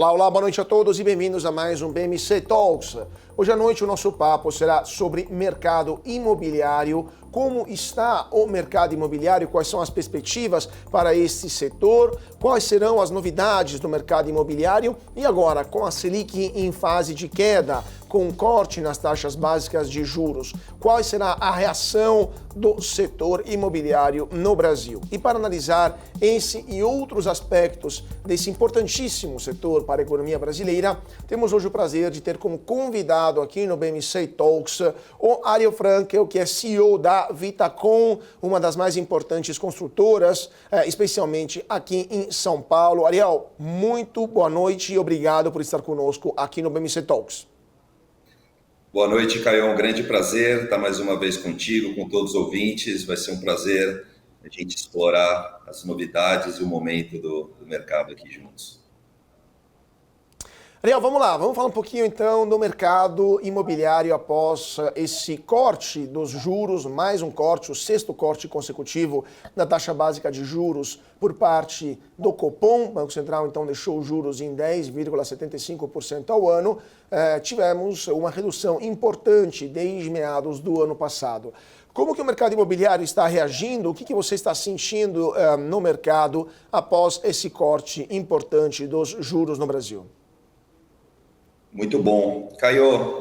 Olá, olá, boa noite a todos e bem-vindos a mais um BMC Talks. Hoje à noite o nosso papo será sobre mercado imobiliário, como está o mercado imobiliário, quais são as perspectivas para este setor, quais serão as novidades do mercado imobiliário e agora com a Selic em fase de queda, com corte nas taxas básicas de juros, qual será a reação do setor imobiliário no Brasil. E para analisar esse e outros aspectos desse importantíssimo setor para a economia brasileira, temos hoje o prazer de ter como convidado aqui no BMC Talks o Ariel Frankel, que é CEO da Vitacom, uma das mais importantes construtoras, especialmente aqui em São Paulo. Ariel, muito boa noite e obrigado por estar conosco aqui no BMC Talks. Boa noite, Caio. Um grande prazer estar mais uma vez contigo, com todos os ouvintes. Vai ser um prazer a gente explorar as novidades e o momento do mercado aqui juntos. Ariel, vamos lá, vamos falar um pouquinho então do mercado imobiliário após esse corte dos juros, mais um corte, o sexto corte consecutivo da taxa básica de juros por parte do Copom. O Banco Central então deixou os juros em 10,75% ao ano. Tivemos uma redução importante desde meados do ano passado. Como que o mercado imobiliário está reagindo? O que você está sentindo no mercado após esse corte importante dos juros no Brasil? Muito bom. Caio,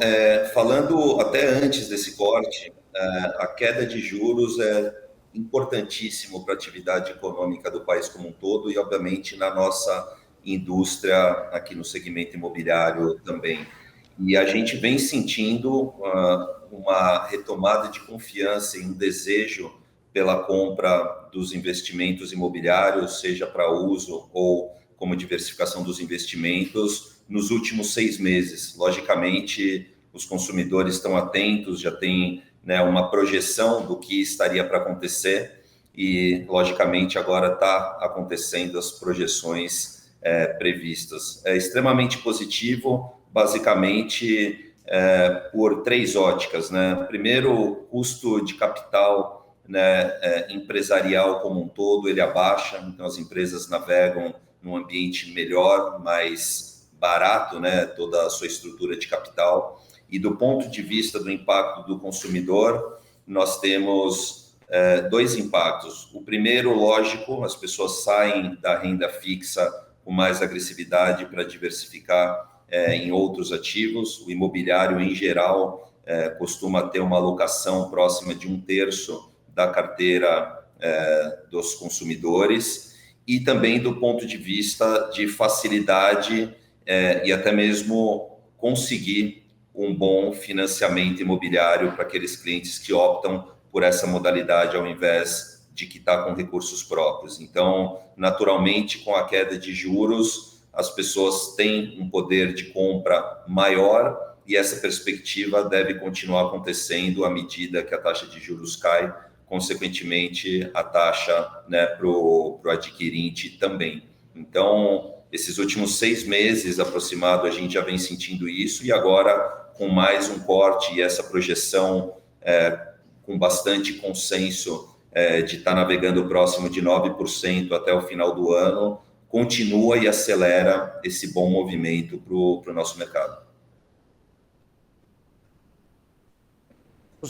falando até antes desse corte, a queda de juros é importantíssimo para a atividade econômica do país como um todo e, obviamente, na nossa indústria aqui no segmento imobiliário também. E a gente vem sentindo uma retomada de confiança e um desejo pela compra dos investimentos imobiliários, seja para uso ou como diversificação dos investimentos, nos últimos 6 meses. Logicamente, os consumidores estão atentos, já tem uma projeção do que estaria para acontecer e, logicamente, agora está acontecendo as projeções previstas. É extremamente positivo, basicamente por 3 óticas. Primeiro, o custo de capital empresarial como um todo, ele abaixa, então as empresas navegam num ambiente melhor, mais barato, toda a sua estrutura de capital. E do ponto de vista do impacto do consumidor, nós temos 2 impactos. O primeiro, lógico, as pessoas saem da renda fixa com mais agressividade para diversificar em outros ativos. O imobiliário, em geral, costuma ter uma alocação próxima de 1/3 da carteira dos consumidores. E também do ponto de vista de facilidade e até mesmo conseguir um bom financiamento imobiliário para aqueles clientes que optam por essa modalidade ao invés de quitar com recursos próprios. Então, naturalmente, com a queda de juros, as pessoas têm um poder de compra maior e essa perspectiva deve continuar acontecendo à medida que a taxa de juros cai, consequentemente a taxa para o adquirente também. Então, esses últimos 6 meses aproximado, a gente já vem sentindo isso e agora com mais um corte e essa projeção com bastante consenso de estar navegando próximo de 9% até o final do ano, continua e acelera esse bom movimento para o nosso mercado.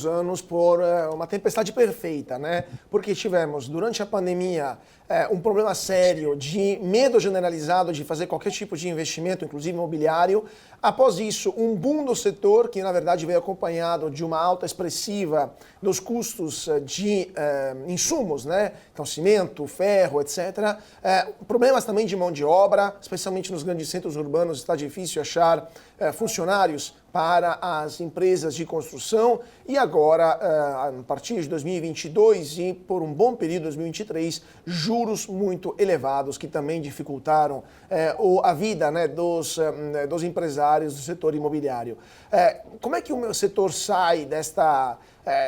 Anos por uma tempestade perfeita, Porque tivemos, durante a pandemia, um problema sério de medo generalizado de fazer qualquer tipo de investimento, inclusive imobiliário. Após isso, um boom do setor, que na verdade veio acompanhado de uma alta expressiva dos custos de insumos, Então, cimento, ferro, etc. Problemas também de mão de obra, especialmente nos grandes centros urbanos, está difícil achar funcionários para as empresas de construção e agora, a partir de 2022 e por um bom período, 2023, juros muito elevados que também dificultaram a vida dos empresários do setor imobiliário. Como é que o setor sai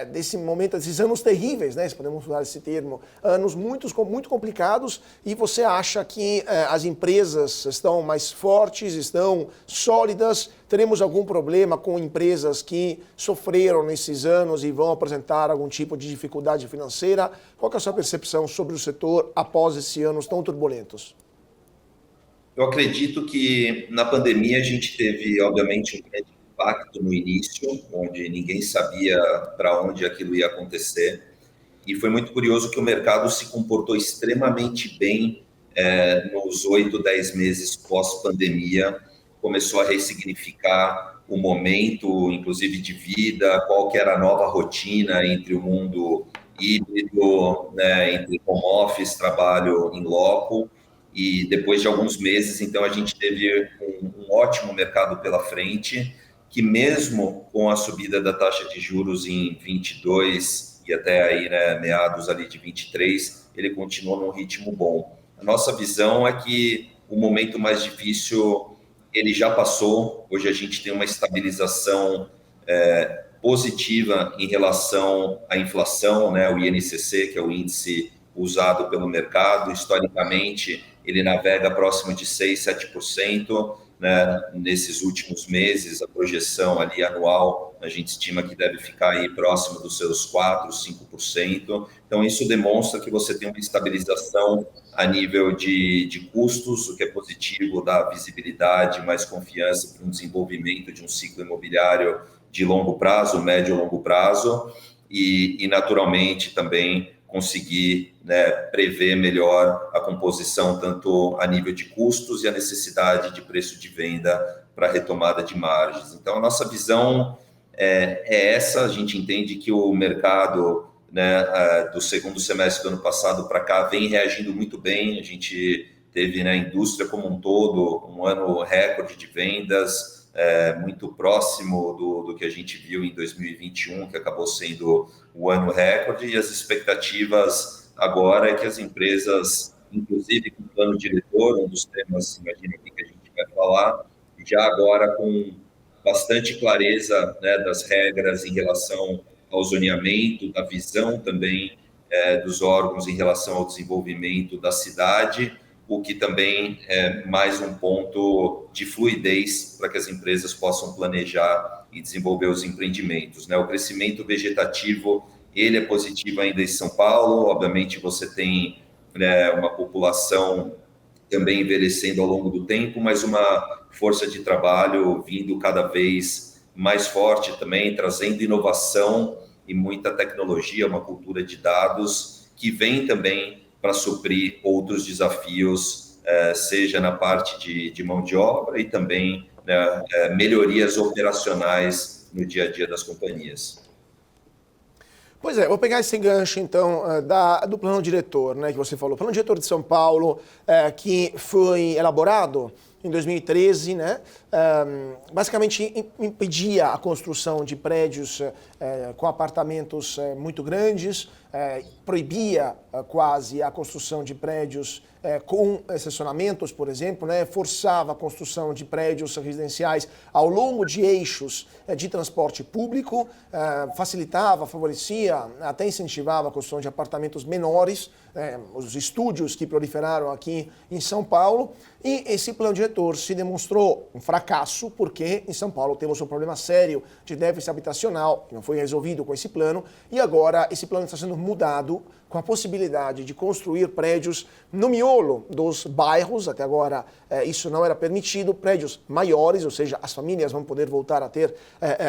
desse momento, desses anos terríveis, se podemos usar esse termo, anos muito complicados, e você acha que as empresas estão mais fortes, estão sólidas? Teremos algum problema com empresas que sofreram nesses anos e vão apresentar algum tipo de dificuldade financeira? Qual que é a sua percepção sobre o setor após esses anos tão turbulentos? Eu acredito que na pandemia a gente teve, obviamente, um grande impacto no início, onde ninguém sabia para onde aquilo ia acontecer. E foi muito curioso que o mercado se comportou extremamente bem nos 8, 10 meses pós-pandemia, começou a ressignificar o momento, inclusive de vida, qual que era a nova rotina entre o mundo híbrido, né, entre home office, trabalho em loco, e depois de alguns meses, então, a gente teve um ótimo mercado pela frente, que mesmo com a subida da taxa de juros em 22 e até aí, né, meados ali de 23, ele continua num ritmo bom. A nossa visão é que o momento mais difícil ele já passou. Hoje a gente tem uma estabilização positiva em relação à inflação, né? O INCC, que é o índice usado pelo mercado, historicamente ele navega próximo de 6, 7%, né? Nesses últimos meses, a projeção ali anual, a gente estima que deve ficar aí próximo dos seus 4, 5%. Então, isso demonstra que você tem uma estabilização a nível de custos, o que é positivo, dá visibilidade, mais confiança para um desenvolvimento de um ciclo imobiliário de longo prazo, médio e longo prazo, e naturalmente também conseguir, né, prever melhor a composição, tanto a nível de custos e a necessidade de preço de venda para retomada de margens. Então, a nossa visão é essa. A gente entende que o mercado, né, do segundo semestre do ano passado para cá vem reagindo muito bem. A gente teve na indústria como um todo um ano recorde de vendas, muito próximo do que a gente viu em 2021, que acabou sendo o ano recorde, e as expectativas agora é que as empresas, inclusive com o plano diretor, um dos temas, imagina aqui que a gente vai falar, já agora com bastante clareza, né, das regras em relação ao zoneamento, da visão também dos órgãos em relação ao desenvolvimento da cidade, o que também é mais um ponto de fluidez para que as empresas possam planejar e desenvolver os empreendimentos, né? O crescimento vegetativo, ele é positivo ainda em São Paulo. Obviamente você tem, né, uma população também envelhecendo ao longo do tempo, mas uma força de trabalho vindo cada vez mais forte também, trazendo inovação e muita tecnologia, uma cultura de dados que vem também para suprir outros desafios, seja na parte de mão de obra e também, né, melhorias operacionais no dia a dia das companhias. Pois é, vou pegar esse gancho, então, do plano diretor, né, que você falou. O plano diretor de São Paulo, que foi elaborado em 2013, né, basicamente impedia a construção de prédios com apartamentos muito grandes, proibia quase a construção de prédios com estacionamentos, por exemplo, né, forçava a construção de prédios residenciais ao longo de eixos de transporte público, facilitava, favorecia, até incentivava a construção de apartamentos menores, os estúdios que proliferaram aqui em São Paulo, e esse plano diretor se demonstrou um fracasso, porque em São Paulo temos um problema sério de déficit habitacional, que não foi resolvido com esse plano, e agora esse plano está sendo mudado com a possibilidade de construir prédios no miolo dos bairros. Até agora isso não era permitido, prédios maiores, ou seja, as famílias vão poder voltar a ter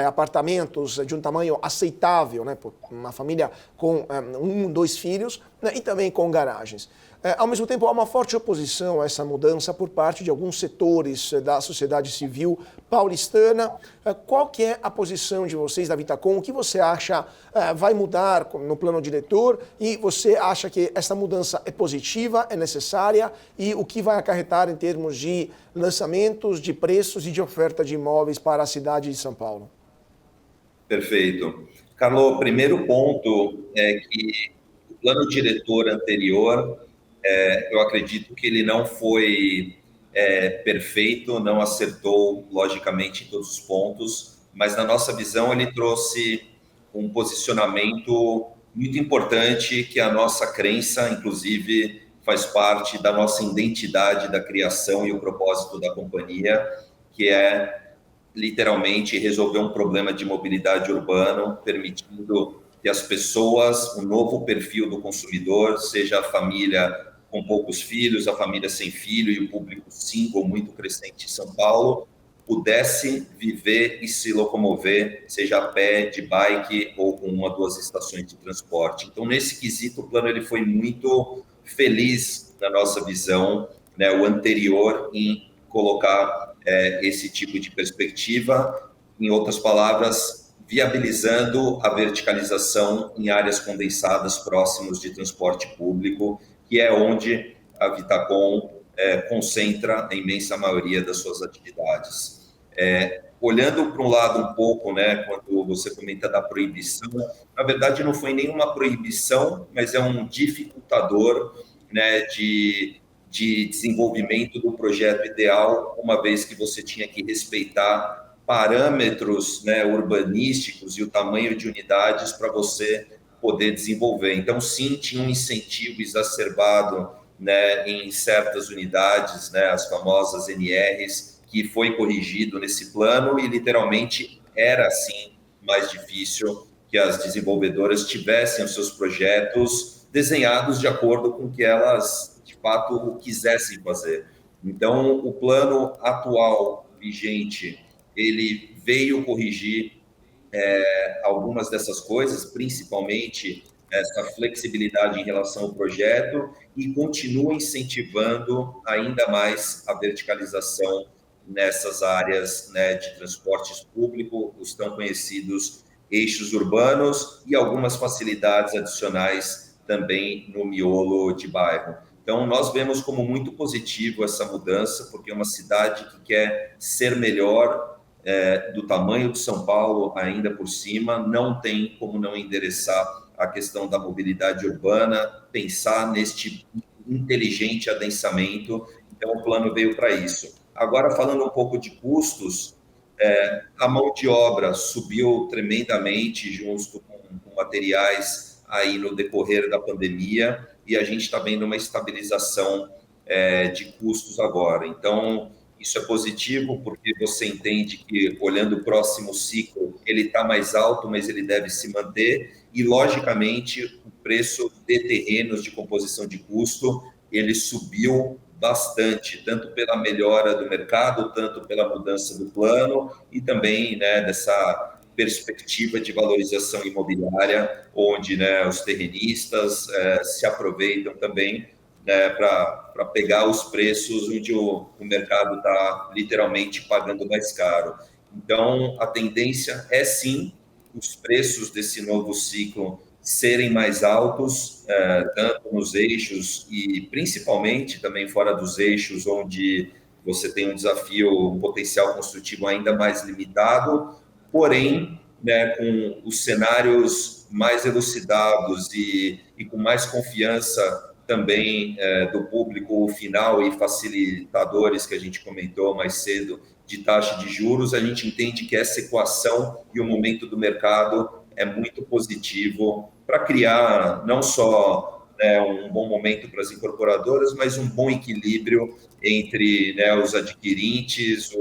apartamentos de um tamanho aceitável, né, por uma família com 1, 2 filhos, né, e também com garagens. Ao mesmo tempo, há uma forte oposição a essa mudança por parte de alguns setores da sociedade civil paulistana. Qual que é a posição de vocês da Vitacom? O que você acha vai mudar no plano diretor? E você acha que essa mudança é positiva, é necessária? E o que vai acarretar em termos de lançamentos, de preços e de oferta de imóveis para a cidade de São Paulo? Perfeito. Carlos, o primeiro ponto é que o plano diretor anterior, eu acredito que ele não foi perfeito, não acertou, logicamente, em todos os pontos, mas na nossa visão ele trouxe um posicionamento muito importante, que a nossa crença, inclusive, faz parte da nossa identidade da criação e o propósito da companhia, que é literalmente resolver um problema de mobilidade urbana, permitindo que as pessoas, um novo perfil do consumidor, seja a família com poucos filhos, a família sem filho e o público single muito crescente em São Paulo, pudesse viver e se locomover, seja a pé, de bike ou com 1 a 2 estações de transporte. Então, nesse quesito, o plano ele foi muito feliz, na nossa visão, né, o anterior, em colocar esse tipo de perspectiva, em outras palavras, viabilizando a verticalização em áreas condensadas próximos de transporte público, que é onde a Vitacom concentra a imensa maioria das suas atividades. Olhando para um lado um pouco, né, quando você comenta da proibição, na verdade não foi nenhuma proibição, mas é um dificultador, né, de desenvolvimento do projeto ideal, uma vez que você tinha que respeitar parâmetros, né, urbanísticos e o tamanho de unidades para você poder desenvolver. Então, sim, tinha um incentivo exacerbado, né, em certas unidades, né, as famosas NRs, que foi corrigido nesse plano e, literalmente, era, assim, mais difícil que as desenvolvedoras tivessem os seus projetos desenhados de acordo com o que elas, de fato, quisessem fazer. Então, o plano atual, vigente, ele veio corrigir algumas dessas coisas, principalmente essa flexibilidade em relação ao projeto, e continua incentivando ainda mais a verticalização nessas áreas, né, de transportes públicos, os tão conhecidos eixos urbanos, e algumas facilidades adicionais também no miolo de bairro. Então, nós vemos como muito positivo essa mudança, porque é uma cidade que quer ser melhor, do tamanho de São Paulo, ainda por cima, não tem como não endereçar a questão da mobilidade urbana, pensar neste inteligente adensamento. Então, o plano veio para isso. Agora, falando um pouco de custos, a mão de obra subiu tremendamente junto com materiais aí no decorrer da pandemia, e a gente está vendo uma estabilização de custos agora. Então, isso é positivo porque você entende que, olhando o próximo ciclo, ele está mais alto, mas ele deve se manter. E, logicamente, o preço de terrenos de composição de custo, ele subiu bastante, tanto pela melhora do mercado, tanto pela mudança do plano e também, né, dessa perspectiva de valorização imobiliária, onde, né, os terrenistas se aproveitam também, né, para pegar os preços onde o mercado está literalmente pagando mais caro. Então, a tendência é sim os preços desse novo ciclo serem mais altos, tanto nos eixos e principalmente também fora dos eixos, onde você tem um desafio, um potencial construtivo ainda mais limitado, porém, né, com os cenários mais elucidados e com mais confiança também do público final e facilitadores que a gente comentou mais cedo de taxa de juros, a gente entende que essa equação e o momento do mercado é muito positivo para criar não só, né, um bom momento para as incorporadoras, mas um bom equilíbrio entre, né, os adquirentes,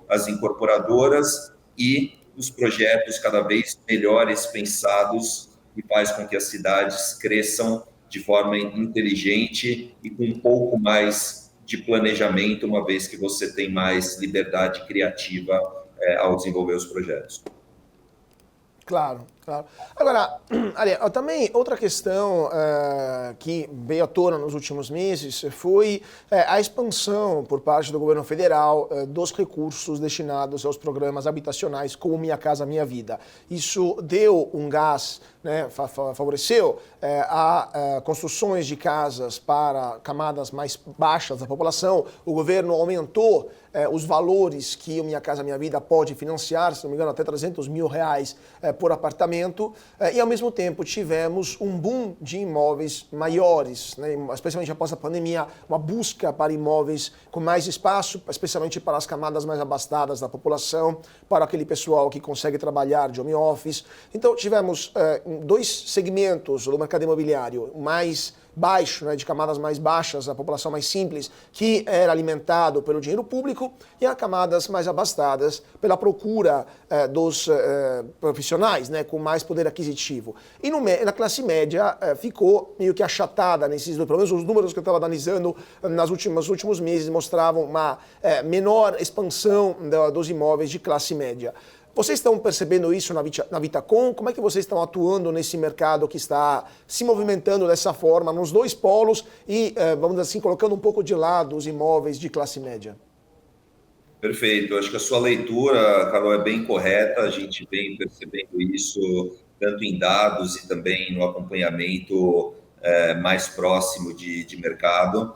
as incorporadoras e os projetos cada vez melhores pensados, que faz com que as cidades cresçam de forma inteligente e com um pouco mais de planejamento, uma vez que você tem mais liberdade criativa ao desenvolver os projetos. Claro, claro. Agora, Ari, também outra questão que veio à tona nos últimos meses foi a expansão por parte do governo federal dos recursos destinados aos programas habitacionais como Minha Casa Minha Vida. Isso deu um gás, né, favoreceu a construções de casas para camadas mais baixas da população. O governo aumentou os valores que o Minha Casa Minha Vida pode financiar, se não me engano, até R$300 mil por apartamento, e ao mesmo tempo tivemos um boom de imóveis maiores, né, especialmente após a pandemia, uma busca para imóveis com mais espaço, especialmente para as camadas mais abastadas da população, para aquele pessoal que consegue trabalhar de home office. Então tivemos dois segmentos do mercado imobiliário mais baixo, né, de camadas mais baixas, a população mais simples, que era alimentado pelo dinheiro público, e as camadas mais abastadas pela procura dos profissionais, né, com mais poder aquisitivo. E na classe média ficou meio que achatada nesses dois, pelo menos os números que eu estava analisando nos últimos meses mostravam uma menor expansão dos imóveis de classe média. Vocês estão percebendo isso na Vitacom? Como é que vocês estão atuando nesse mercado que está se movimentando dessa forma, nos dois polos e, vamos dizer assim, colocando um pouco de lado os imóveis de classe média? Perfeito. Acho que a sua leitura, Carol, é bem correta. A gente vem percebendo isso tanto em dados e também no acompanhamento mais próximo de mercado.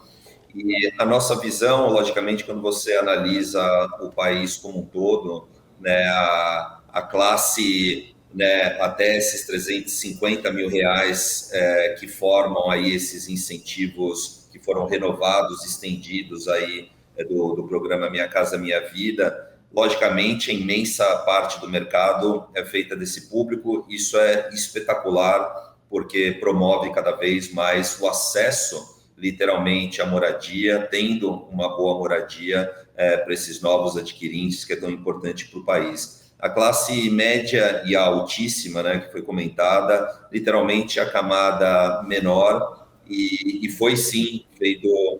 E a nossa visão, logicamente, quando você analisa o país como um todo, né, a classe, né, até esses 350 mil reais que formam aí esses incentivos que foram renovados, estendidos aí do programa Minha Casa Minha Vida, logicamente a imensa parte do mercado é feita desse público. Isso é espetacular, porque promove cada vez mais o acesso, literalmente, à moradia, tendo uma boa moradia para esses novos adquirentes, que é tão importante para o país. A classe média e a altíssima, né, que foi comentada, literalmente a camada menor, e foi sim feito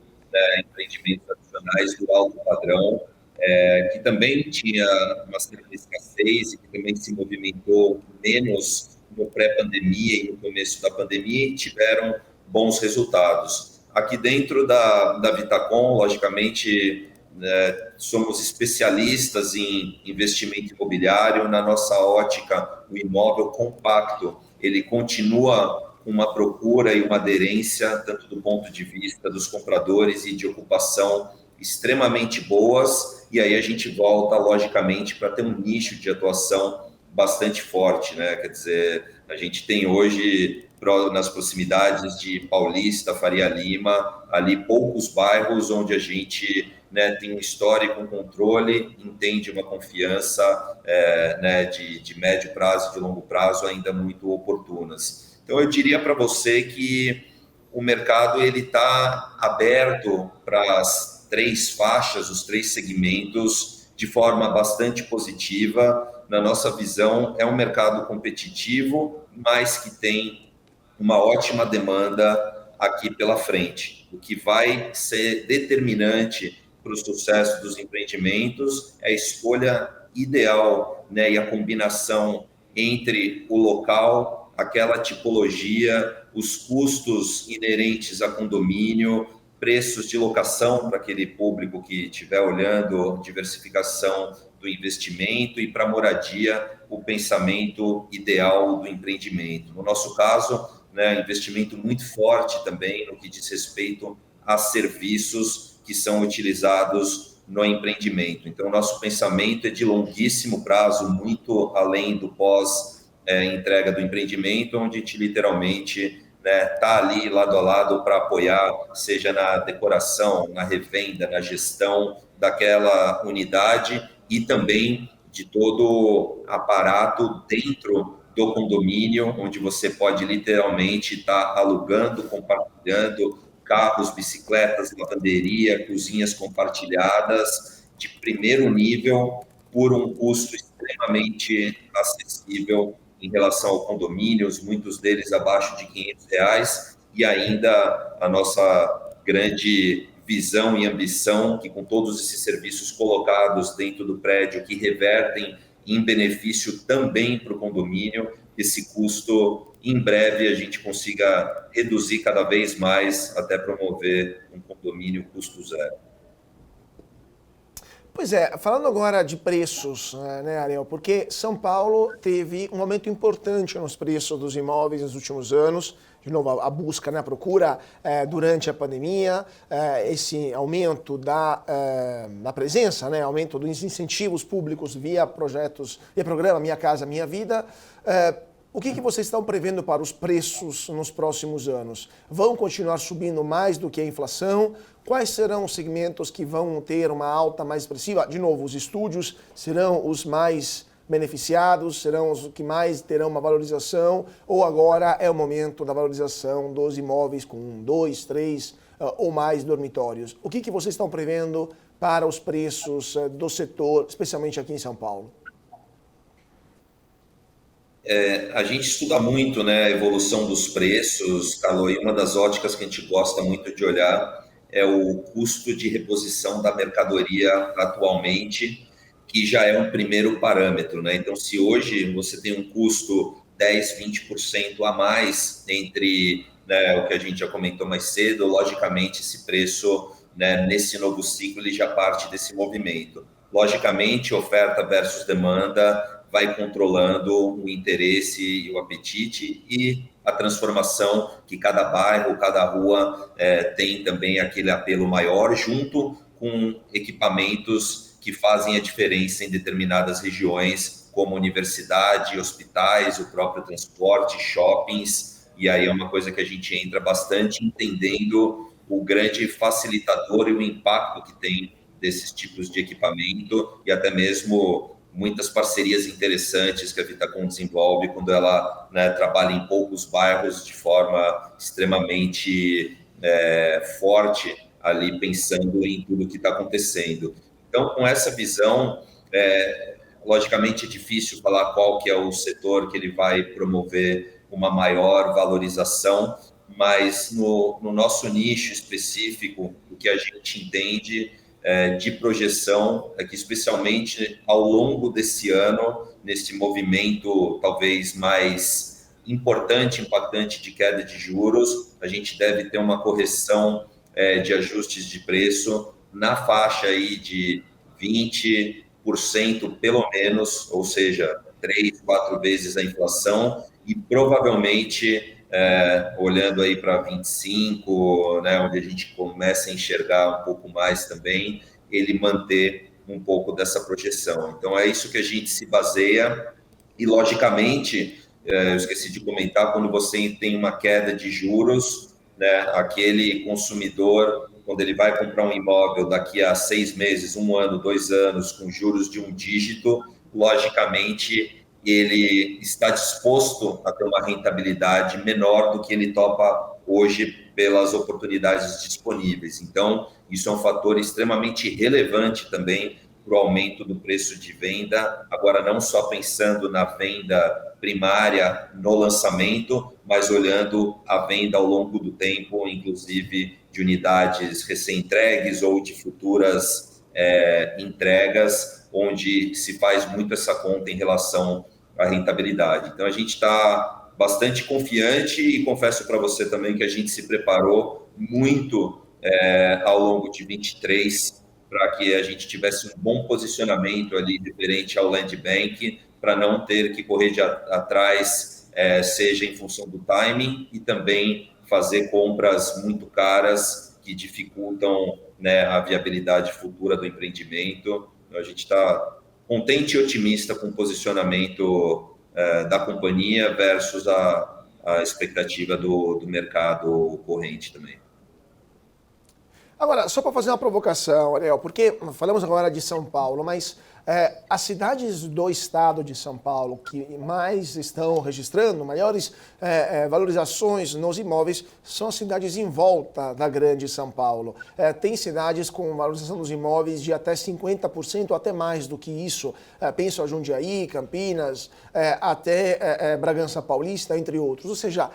empreendimentos adicionais do alto padrão, que também tinha uma certa escassez e que também se movimentou menos no pré-pandemia e no começo da pandemia e tiveram bons resultados. Aqui dentro da Vitacom, logicamente, somos especialistas em investimento imobiliário. Na nossa ótica, o imóvel compacto, ele continua uma procura e uma aderência, tanto do ponto de vista dos compradores e de ocupação, extremamente boas, e aí a gente volta, logicamente, para ter um nicho de atuação bastante forte, né? Quer dizer, a gente tem hoje, nas proximidades de Paulista, Faria Lima, ali poucos bairros onde a gente, né, tem um histórico, um controle, entende uma confiança né, de médio prazo, de longo prazo ainda muito oportunas. Então, eu diria para você que o mercado ele está aberto para as três faixas, os três segmentos, de forma bastante positiva. Na nossa visão, é um mercado competitivo, mas que tem uma ótima demanda aqui pela frente. O que vai ser determinante para o sucesso dos empreendimentos é a escolha ideal, né, e a combinação entre o local, aquela tipologia, os custos inerentes a condomínio, preços de locação para aquele público que estiver olhando, diversificação do investimento e para moradia, o pensamento ideal do empreendimento. No nosso caso, né, investimento muito forte também no que diz respeito a serviços que são utilizados no empreendimento. Então, nosso pensamento é de longuíssimo prazo, muito além do pós-entrega do empreendimento, onde a gente literalmente está ali lado a lado para apoiar, seja na decoração, na revenda, na gestão daquela unidade e também de todo aparato dentro do condomínio, onde você pode literalmente estar alugando, compartilhando carros, bicicletas, lavanderia, cozinhas compartilhadas de primeiro nível por um custo extremamente acessível em relação ao condomínios, muitos deles abaixo de R$500, e ainda a nossa grande visão e ambição que com todos esses serviços colocados dentro do prédio que revertem em benefício também para o condomínio, esse custo em breve a gente consiga reduzir cada vez mais até promover um condomínio custo zero. Pois é, falando agora de preços, né, Ariel, porque São Paulo teve um aumento importante nos preços dos imóveis nos últimos anos, de novo, a busca, né, a procura durante a pandemia, esse aumento da presença, né, aumento dos incentivos públicos via projetos, via programa Minha Casa Minha Vida. O que vocês estão prevendo para os preços nos próximos anos? Vão continuar subindo mais do que a inflação? Quais serão os segmentos que vão ter uma alta mais expressiva? De novo, os estúdios serão os mais beneficiados, serão os que mais terão uma valorização? Ou agora é o momento da valorização dos imóveis com 2, 3 ou mais dormitórios? O que vocês estão prevendo para os preços do setor, especialmente aqui em São Paulo? A gente estuda muito, né, a evolução dos preços, Carlo, e uma das óticas que a gente gosta muito de olhar é o custo de reposição da mercadoria atualmente, que já é um primeiro parâmetro, né? Então, se hoje você tem um custo 10, 20% a mais entre, né, o que a gente já comentou mais cedo, logicamente esse preço, né, nesse novo ciclo ele já parte desse movimento. Logicamente, oferta versus demanda vai controlando o interesse e o apetite e a transformação que cada bairro, cada rua tem também aquele apelo maior, junto com equipamentos que fazem a diferença em determinadas regiões, como universidade, hospitais, o próprio transporte, shoppings, e aí é uma coisa que a gente entra bastante entendendo o grande facilitador e o impacto que tem desses tipos de equipamento e até mesmo muitas parcerias interessantes que a Vitacom desenvolve quando ela, né, trabalha em poucos bairros de forma extremamente forte, ali pensando em tudo que está acontecendo. Então, com essa visão, logicamente é difícil falar qual que é o setor que ele vai promover uma maior valorização, mas no nosso nicho específico, o que a gente entende de projeção é que, especialmente ao longo desse ano, nesse movimento talvez mais importante, impactante de queda de juros, a gente deve ter uma correção de ajustes de preço na faixa aí de 20% pelo menos, ou seja, 3, 4 vezes a inflação, e provavelmente olhando aí para 25, né, onde a gente começa a enxergar um pouco mais também, ele manter um pouco dessa projeção. Então, é isso que a gente se baseia e, logicamente, eu esqueci de comentar, quando você tem uma queda de juros, né, aquele consumidor, quando ele vai comprar um imóvel daqui a 6 meses, 1 ano, 2 anos, com juros de 1 dígito, logicamente ele está disposto a ter uma rentabilidade menor do que ele topa hoje pelas oportunidades disponíveis. Então, isso é um fator extremamente relevante também para o aumento do preço de venda, agora não só pensando na venda primária no lançamento, mas olhando a venda ao longo do tempo, inclusive de unidades recém-entregues ou de futuras entregas, onde se faz muito essa conta em relação à rentabilidade. Então, a gente está bastante confiante e confesso para você também que a gente se preparou muito ao longo de 23 para que a gente tivesse um bom posicionamento ali referente ao land bank, para não ter que correr atrás, seja em função do timing e também fazer compras muito caras que dificultam, né, a viabilidade futura do empreendimento. Então, a gente está contente e otimista com o posicionamento da companhia versus a expectativa do mercado corrente também. Agora, só para fazer uma provocação, Ariel, porque falamos agora de São Paulo, mas as cidades do estado de São Paulo que mais estão registrando maiores valorizações nos imóveis são as cidades em volta da grande São Paulo. Tem cidades com valorização dos imóveis de até 50% ou até mais do que isso. Penso a Jundiaí, Campinas, até Bragança Paulista, entre outros. Ou seja,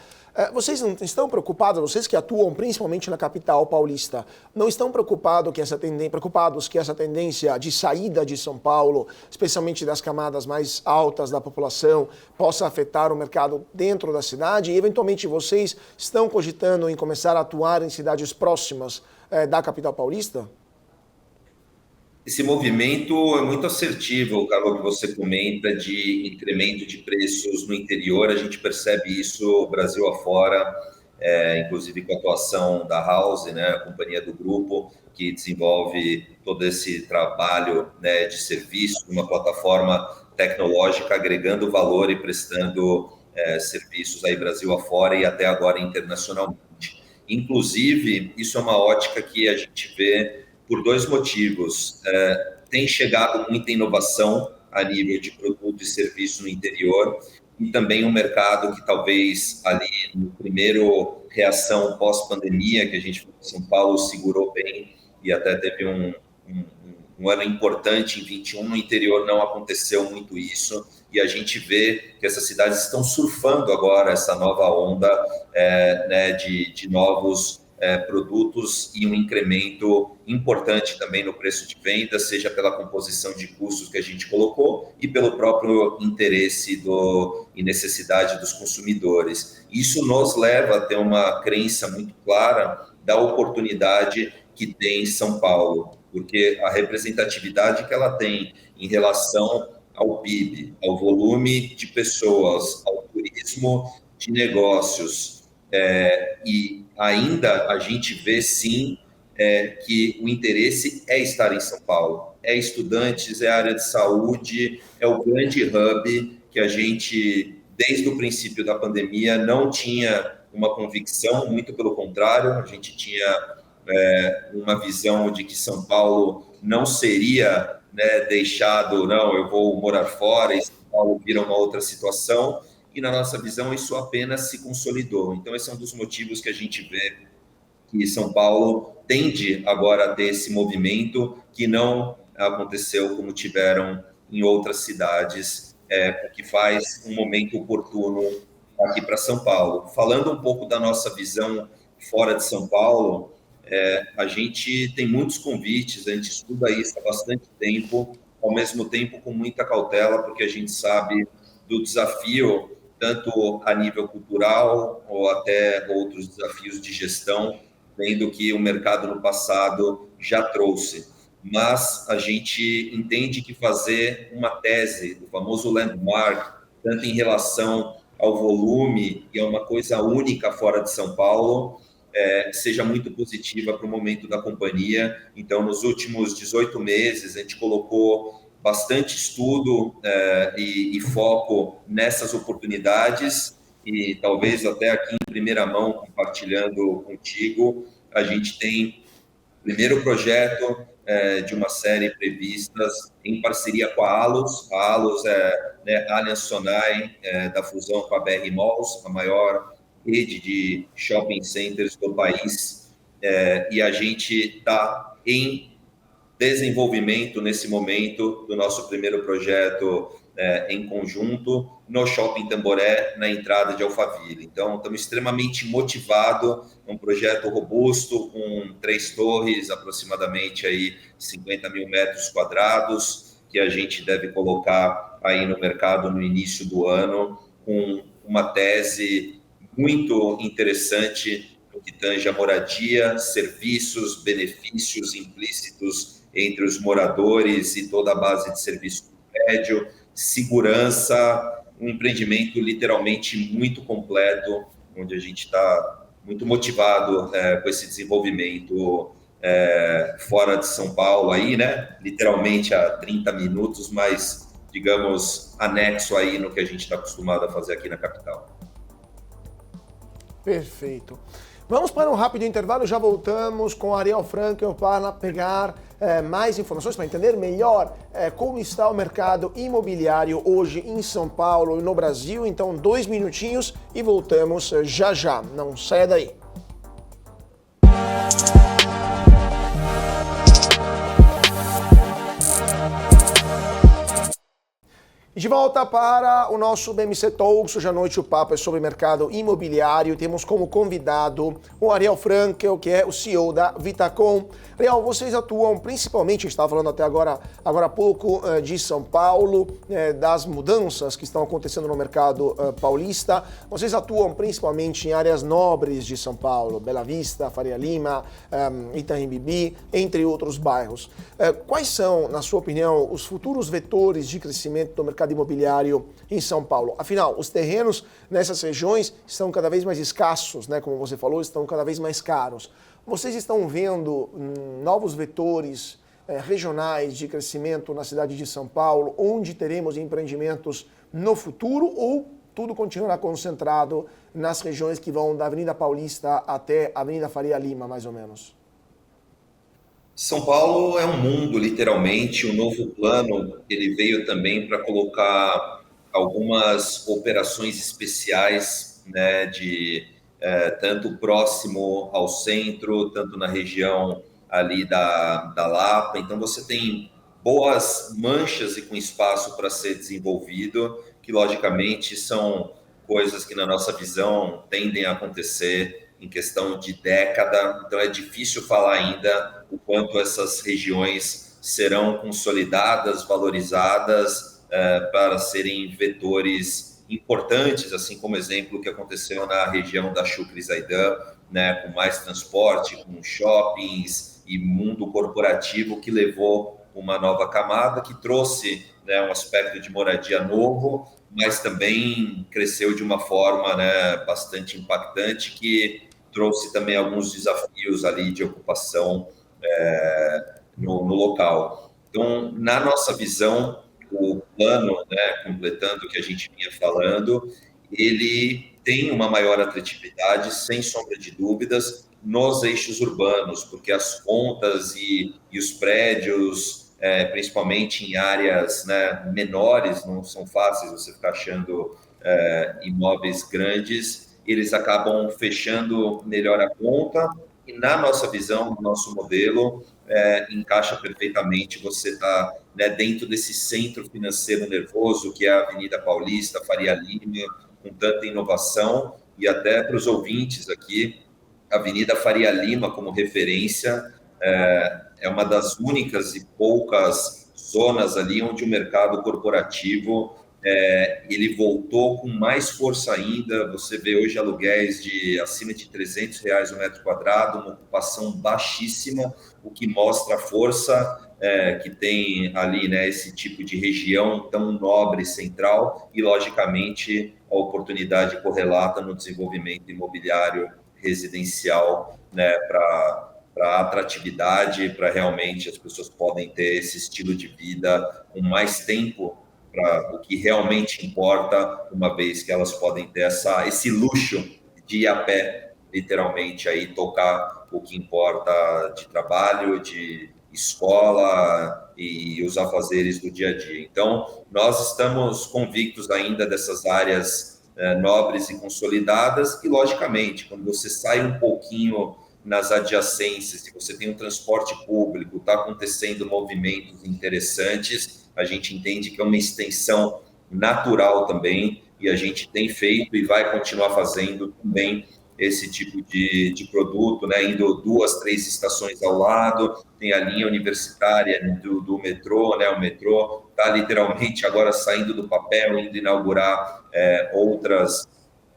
vocês não estão preocupados, vocês que atuam principalmente na capital paulista, não estão preocupados que essa tendência de saída de São Paulo, especialmente das camadas mais altas da população, possa afetar o mercado dentro da cidade? E, eventualmente, vocês estão cogitando em começar a atuar em cidades próximas da capital paulista? Esse movimento é muito assertivo, Carol, que você comenta de incremento de preços no interior. A gente percebe isso Brasil afora, inclusive com a atuação da House, né, a companhia do grupo, que desenvolve todo esse trabalho, né, de serviço, uma plataforma tecnológica agregando valor e prestando serviços aí Brasil afora e até agora internacionalmente. Inclusive, isso é uma ótica que a gente vê por 2 motivos. Tem chegado muita inovação a nível de produto e serviço no interior e também um mercado que talvez ali no primeiro reação pós-pandemia, que a gente em São Paulo segurou bem e até teve um ano importante em 21, no interior não aconteceu muito isso, e a gente vê que essas cidades estão surfando agora essa nova onda né, de novos produtos e um incremento importante também no preço de venda, seja pela composição de custos que a gente colocou e pelo próprio interesse e necessidade dos consumidores. Isso nos leva a ter uma crença muito clara da oportunidade que tem São Paulo, porque a representatividade que ela tem em relação ao PIB, ao volume de pessoas, ao turismo de negócios, e ainda a gente vê sim que o interesse é estar em São Paulo, é estudantes, é área de saúde, é o grande hub que a gente, desde o princípio da pandemia, não tinha uma convicção, muito pelo contrário, a gente tinha uma visão de que São Paulo não seria, né, deixado, não, eu vou morar fora, e São Paulo vira uma outra situação, e na nossa visão isso apenas se consolidou. Então esse é um dos motivos que a gente vê que São Paulo tende agora a ter esse movimento que não aconteceu como tiveram em outras cidades, que faz um momento oportuno aqui para São Paulo. Falando um pouco da nossa visão fora de São Paulo, a gente tem muitos convites, a gente estuda isso há bastante tempo, ao mesmo tempo com muita cautela, porque a gente sabe do desafio, tanto a nível cultural ou até outros desafios de gestão, vendo que o mercado no passado já trouxe. Mas a gente entende que fazer uma tese, o famoso landmark, tanto em relação ao volume e a uma coisa única fora de São Paulo, seja muito positiva para o momento da companhia. Então, nos últimos 18 meses, a gente colocou bastante estudo e foco nessas oportunidades, e talvez até aqui em primeira mão, compartilhando contigo, a gente tem o primeiro projeto de uma série previstas em parceria com a Allos. A Allos é, né, Allianz Sonai, da fusão com a BR Malls, a maior rede de shopping centers do país, e a gente está em desenvolvimento nesse momento do nosso primeiro projeto em conjunto no Shopping Tamboré, na entrada de Alphaville. Então, estamos extremamente motivados, é um projeto robusto, com 3 torres, aproximadamente aí 50 mil metros quadrados, que a gente deve colocar aí no mercado no início do ano, com uma tese muito interessante no que tange a moradia, serviços, benefícios implícitos entre os moradores e toda a base de serviço do prédio, segurança, um empreendimento literalmente muito completo, onde a gente está muito motivado com esse desenvolvimento fora de São Paulo, aí, né? Literalmente a 30 minutos, mas, digamos, anexo aí no que a gente está acostumado a fazer aqui na capital. Perfeito. Vamos para um rápido intervalo, já voltamos com Ariel Frankel para pegar mais informações, para entender melhor como está o mercado imobiliário hoje em São Paulo e no Brasil. Então, 2 minutinhos e voltamos já já. Não saia daí. De volta para o nosso BMC Talks. Hoje à noite o papo é sobre mercado imobiliário. Temos como convidado o Ariel Frankel, que é o CEO da Vitacom. Ariel, vocês atuam principalmente, a gente estava falando até agora há pouco, de São Paulo, das mudanças que estão acontecendo no mercado paulista. Vocês atuam principalmente em áreas nobres de São Paulo, Bela Vista, Faria Lima, Itaim Bibi, entre outros bairros. Quais são, na sua opinião, os futuros vetores de crescimento do mercado imobiliário em São Paulo? Afinal, os terrenos nessas regiões estão cada vez mais escassos, né? Como você falou, estão cada vez mais caros. Vocês estão vendo novos vetores regionais de crescimento na cidade de São Paulo, onde teremos empreendimentos no futuro, ou tudo continuará concentrado nas regiões que vão da Avenida Paulista até a Avenida Faria Lima, mais ou menos? São Paulo é um mundo, literalmente. O novo plano, ele veio também para colocar algumas operações especiais, né, de tanto próximo ao centro, tanto na região ali da Lapa. Então, você tem boas manchas e com espaço para ser desenvolvido, que, logicamente, são coisas que, na nossa visão, tendem a acontecer em questão de década. Então, é difícil falar ainda o quanto essas regiões serão consolidadas, valorizadas, para serem vetores importantes, assim como exemplo que aconteceu na região da Chucre-Zaidan, né, com mais transporte, com shoppings e mundo corporativo, que levou uma nova camada, que trouxe, né, um aspecto de moradia novo, mas também cresceu de uma forma, né, bastante impactante, que trouxe também alguns desafios ali de ocupação no local. Então, na nossa visão, o plano, né, completando o que a gente vinha falando, ele tem uma maior atratividade, sem sombra de dúvidas, nos eixos urbanos, porque as contas e os prédios, principalmente em áreas, né, menores, não são fáceis você ficar achando imóveis grandes, eles acabam fechando melhor a conta, e na nossa visão, no nosso modelo, encaixa perfeitamente. Você está, né, dentro desse centro financeiro nervoso, que é a Avenida Paulista, Faria Lima, com tanta inovação, e até para os ouvintes aqui, a Avenida Faria Lima, como referência, é uma das únicas e poucas zonas ali onde o mercado corporativo ele voltou com mais força ainda. Você vê hoje aluguéis de acima de R$ 300 o metro quadrado, uma ocupação baixíssima, o que mostra a força que tem ali, né, esse tipo de região tão nobre, central, e, logicamente, a oportunidade correlata no desenvolvimento imobiliário residencial, né, para atratividade, para realmente as pessoas podem ter esse estilo de vida com mais tempo para o que realmente importa, uma vez que elas podem ter esse luxo de ir a pé, literalmente, aí tocar o que importa de trabalho, de escola e os afazeres do dia a dia. Então, nós estamos convictos ainda dessas áreas nobres e consolidadas, e, logicamente, quando você sai um pouquinho nas adjacências, se você tem um transporte público, está acontecendo movimentos interessantes, a gente entende que é uma extensão natural também, e a gente tem feito e vai continuar fazendo também esse tipo de produto, né? Indo 2, 3 estações ao lado, tem a linha universitária do metrô, né? O metrô está literalmente agora saindo do papel, indo inaugurar outras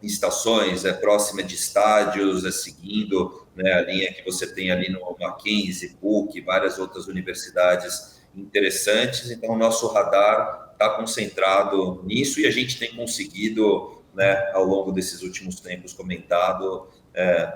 estações próximas de estádios, seguindo, né, a linha que você tem ali no Mackenzie, PUC, várias outras universidades interessantes. Então, o nosso radar está concentrado nisso, e a gente tem conseguido, né, ao longo desses últimos tempos comentado,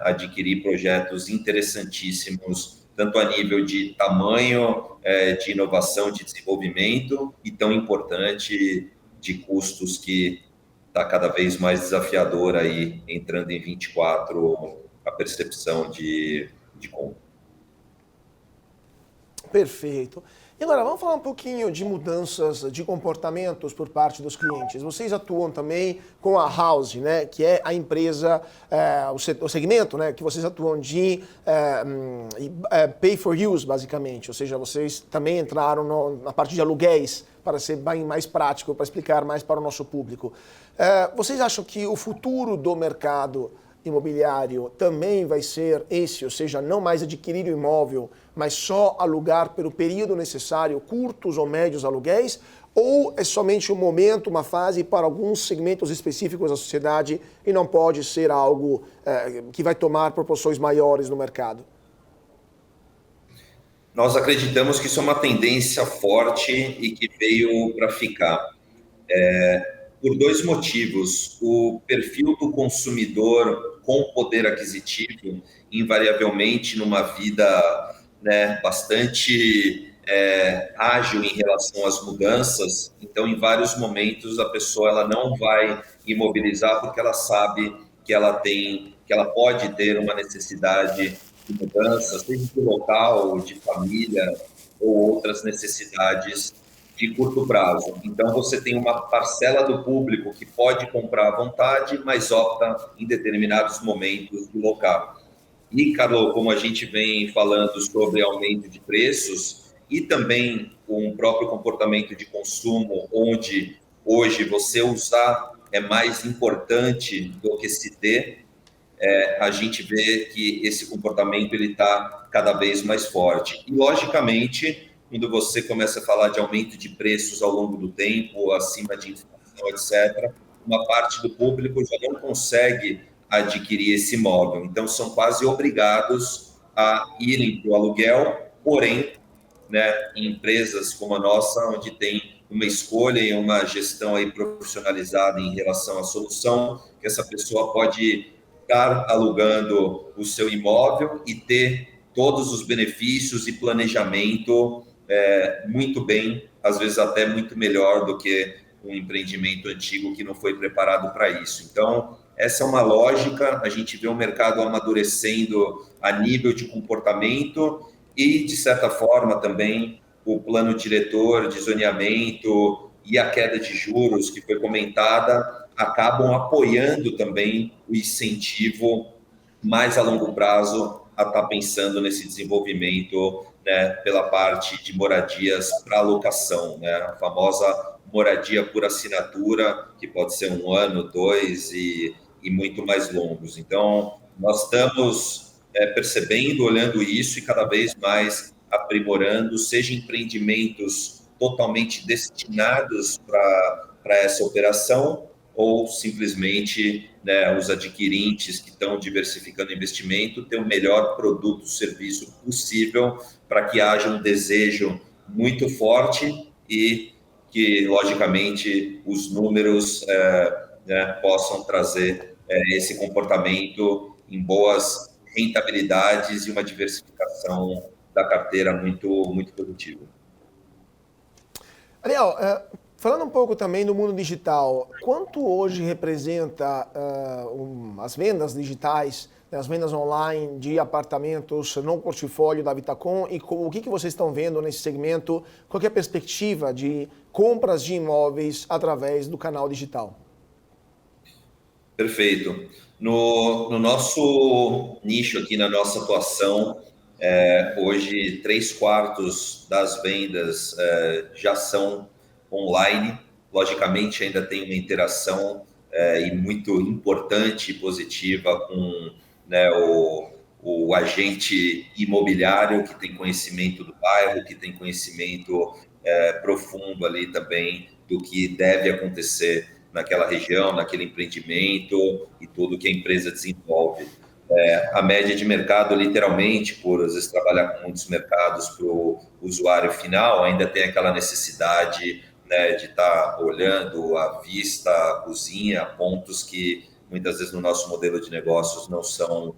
adquirir projetos interessantíssimos, tanto a nível de tamanho, de inovação, de desenvolvimento, e tão importante de custos, que está cada vez mais desafiador aí, entrando em 24, a percepção de compra. Perfeito. E agora, vamos falar um pouquinho de mudanças de comportamentos por parte dos clientes. Vocês atuam também com a House, né, que é a empresa, o segmento, né, que vocês atuam de pay for use, basicamente. Ou seja, vocês também entraram na parte de aluguéis, para ser bem mais prático, para explicar mais para o nosso público. Vocês acham que o futuro do mercado imobiliário também vai ser esse, ou seja, não mais adquirir o imóvel, mas só alugar pelo período necessário, curtos ou médios aluguéis, ou é somente um momento, uma fase para alguns segmentos específicos da sociedade e não pode ser algo que vai tomar proporções maiores no mercado? Nós acreditamos que isso é uma tendência forte e que veio para ficar. Por 2 motivos. O perfil do consumidor com poder aquisitivo, invariavelmente numa vida, né, bastante ágil em relação às mudanças. Então, em vários momentos, a pessoa ela não vai imobilizar porque ela sabe que ela pode ter uma necessidade de mudança, seja de local, de família ou outras necessidades de curto prazo. Então, você tem uma parcela do público que pode comprar à vontade, mas opta em determinados momentos do local. E, Carlos, como a gente vem falando sobre aumento de preços e também com o próprio comportamento de consumo, onde hoje você usar é mais importante do que se ter, a gente vê que esse comportamento ele está cada vez mais forte. E, logicamente, quando você começa a falar de aumento de preços ao longo do tempo, acima de inflação, etc., uma parte do público já não consegue adquirir esse imóvel. Então, são quase obrigados a irem para o aluguel, porém, né, em empresas como a nossa, onde tem uma escolha e uma gestão aí profissionalizada em relação à solução, que essa pessoa pode estar alugando o seu imóvel e ter todos os benefícios e planejamento muito bem, às vezes até muito melhor do que um empreendimento antigo que não foi preparado para isso. Então, essa é uma lógica, a gente vê o mercado amadurecendo a nível de comportamento e, de certa forma, também o plano diretor de zoneamento e a queda de juros que foi comentada acabam apoiando também o incentivo mais a longo prazo a estar pensando nesse desenvolvimento, né, pela parte de moradias para alocação, né, a famosa moradia por assinatura, que pode ser 1 ano, 2 e muito mais longos. Então, nós estamos percebendo, olhando isso e cada vez mais aprimorando, seja empreendimentos totalmente destinados para essa operação ou simplesmente, né, os adquirentes que estão diversificando o investimento ter o melhor produto, serviço possível para que haja um desejo muito forte e que, logicamente, os números né, possam trazer esse comportamento em boas rentabilidades e uma diversificação da carteira muito produtiva. Ariel, falando um pouco também do mundo digital, quanto hoje representa as vendas digitais, né, as vendas online de apartamentos no portfólio da Vitacom e o que vocês estão vendo nesse segmento? Qual é a perspectiva de compras de imóveis através do canal digital? Perfeito. No nosso nicho aqui, na nossa atuação, hoje 3/4 das vendas já são online. Logicamente, ainda tem uma interação e muito importante e positiva com, né, o agente imobiliário que tem conhecimento do bairro, que tem conhecimento profundo ali também do que deve acontecer naquela região, naquele empreendimento e tudo que a empresa desenvolve. A média de mercado, literalmente, por às vezes trabalhar com muitos mercados para o usuário final, ainda tem aquela necessidade, né, de estar olhando a vista, a cozinha, pontos que muitas vezes no nosso modelo de negócios não são